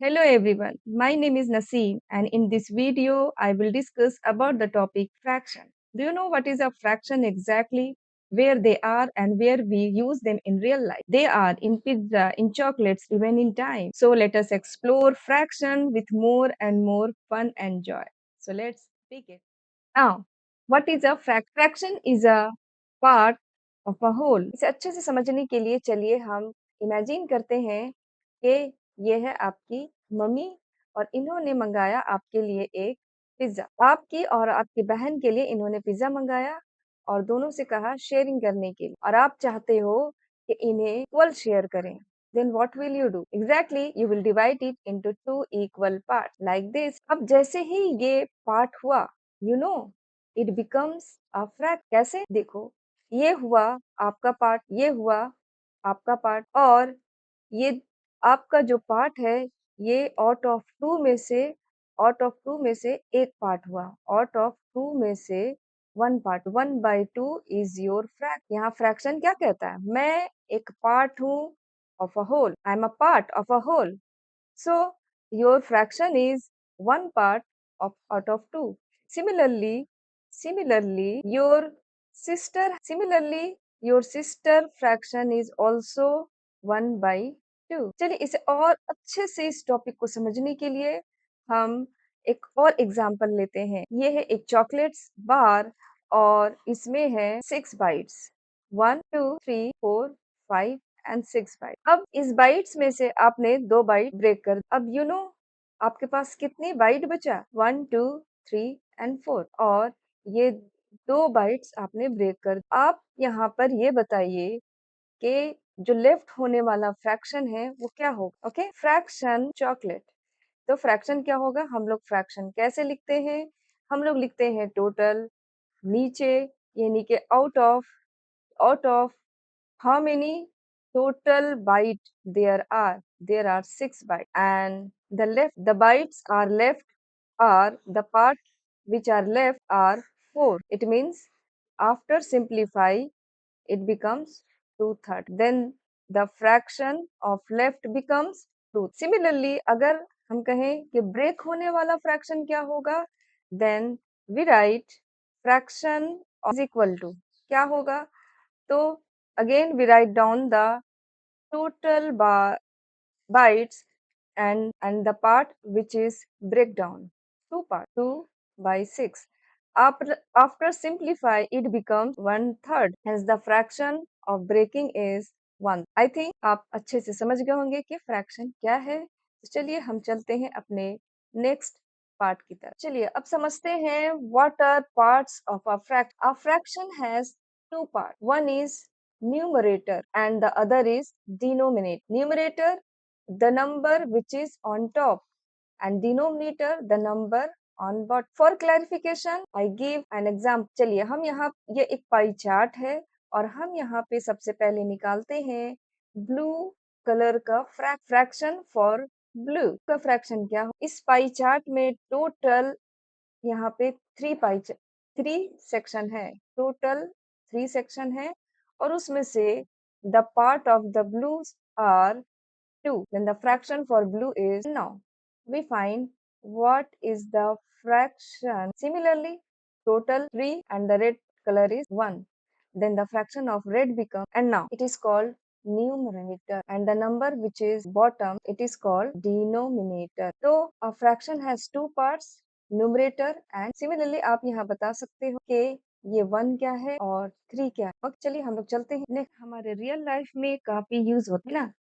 Hello everyone, my name is Naseem and in this video I will discuss about the topic fraction. Do you know what is a fraction exactly? Where they are and where we use them in real life. They are in pizza, in chocolates, even in time. So let us explore fraction with more and more fun and joy. So let's begin. Now, what is a fraction is a part of a whole. इसे अच्छे से समझने के लिए चलिए हम imagine करते हैं कि ये है आपकी मम्मी और इन्होंने मंगाया आपके लिए एक पिज्जा। आपकी और आपकी बहन के लिए इन्होंने पिज्जा मंगाया और दोनों से कहा शेयरिंग करने के लिए और आप चाहते हो कि इन्हें इक्वल शेयर करें। Then what will you do? Exactly, you will divide it into two equal parts like this. अब जैसे ही ये पार्ट हुआ, you know, it becomes a fraction. कैसे? देखो, ये हुआ आपका पार्ट, ये हुआ आपका पार्ट और ये आपका जो पार्ट है, ये आउट ऑफ टू में से एक पार्ट हुआ। आउट ऑफ टू में से one part, 1/2 is your fraction. यहाँ फ्रैक्शन क्या कहता है? मैं एक पार्ट हूँ of a whole. I'm a part of a whole. So your fraction is one part of out of two. Similarly, your sister fraction is also 1/2. चलिए इसे और अच्छे से इस टॉपिक को समझने के लिए हम एक और एग्जांपल लेते हैं। ये है एक चॉकलेट्स बार और इसमें है 6 बाइट्स 1 2 3 4 5 एंड 6 बाइट। अब इस बाइट्स में से आपने 2 बाइट ब्रेक कर अब आपके पास कितनी बाइट बचा 1 2 3 एंड 4 और ये 2 बाइट्स आपने ब्रेक कर आप यहाँ पर ये बताइए कि जो लेफ्ट होने वाला फ्रैक्शन है वो क्या होगा। Okay, fraction chocolate. तो फ्रैक्शन क्या होगा? हम लोग फ्रैक्शन कैसे लिखते हैं? हम लोग लिखते हैं टोटल नीचे यानी कि out of how many total bytes there are? There are 6 bytes. And the bytes are left are the part which are left are 4. It means after simplify, it becomes 2/3. Then the fraction of left becomes 2. Similarly, अगर हम कहें कि break होने वाला fraction क्या होगा? Then we write fraction is equal to क्या होगा? तो again we write down the total bytes and the part which is breakdown. Two part 2/6. After simplify it becomes 1/3. Hence the fraction of breaking is 1. I think आप अच्छे से समझ गए होंगे कि फ्रैक्शन क्या है। तो चलिए हम चलते हैं अपने नेक्स्ट पार्ट की तरफ। चलिए अब समझते हैं what are parts of a fraction. A fraction has two parts. One is numerator and the other is denominator. Numerator, the number which is on top, and denominator, the number on bottom. For clarification, I give an example. चलिए हम यहाँ ये एक pie chart है और हम यहाँ पे सबसे पहले निकालते हैं ब्लू कलर का फ्रैक्शन फॉर ब्लू का फ्रैक्शन क्या हो। इस पाई चार्ट में टोटल यहाँ पे थ्री सेक्शन है, टोटल 3 सेक्शन है और उसमें से the part of the blues are 2. Then the fraction for blue is now. We find what is the fraction. Similarly, total 3 and the red color is 1. Then the fraction of red becomes, and now it is called numerator, and the number which is bottom, it is called denominator. So a fraction has two parts, numerator and similarly आप यहाँ बता सकते हो कि ये 1 क्या है और 3 क्या है। अब चलिए हम लोग चलते हैं नेक्स्ट। हमारे रियल लाइफ में काफी यूज होते हैं ना,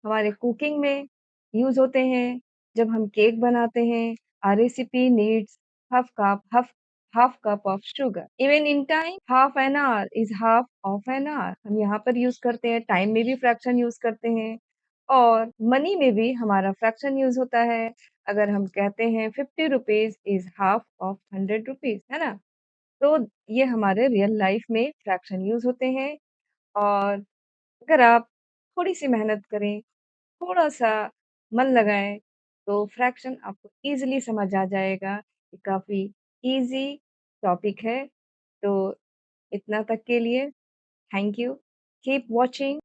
हमारे कुकिंग में यूज होते हैं। जब हम केक बनाते हैं, our recipe needs half cup half half cup of sugar. Even in time, half an hour is half of an hour. हम यहाँ पर यूज करते हैं, टाइम में भी फ्रैक्शन यूज करते हैं और मनी में भी हमारा फ्रैक्शन यूज होता है। अगर हम कहते हैं 50 rupees is half of 100 rupees, है ना। तो ये हमारे रियल लाइफ में फ्रैक्शन यूज होते हैं और अगर आप थोड़ी सी मेहनत करें, थोड़ा-सा मन लगाएँ, तो फ्रैक्शन आपको ईज़िली समझ आ जाएगा। ये काफ़ी ईज़ी टॉपिक है। तो इतना तक के लिए थैंक यू। Keep watching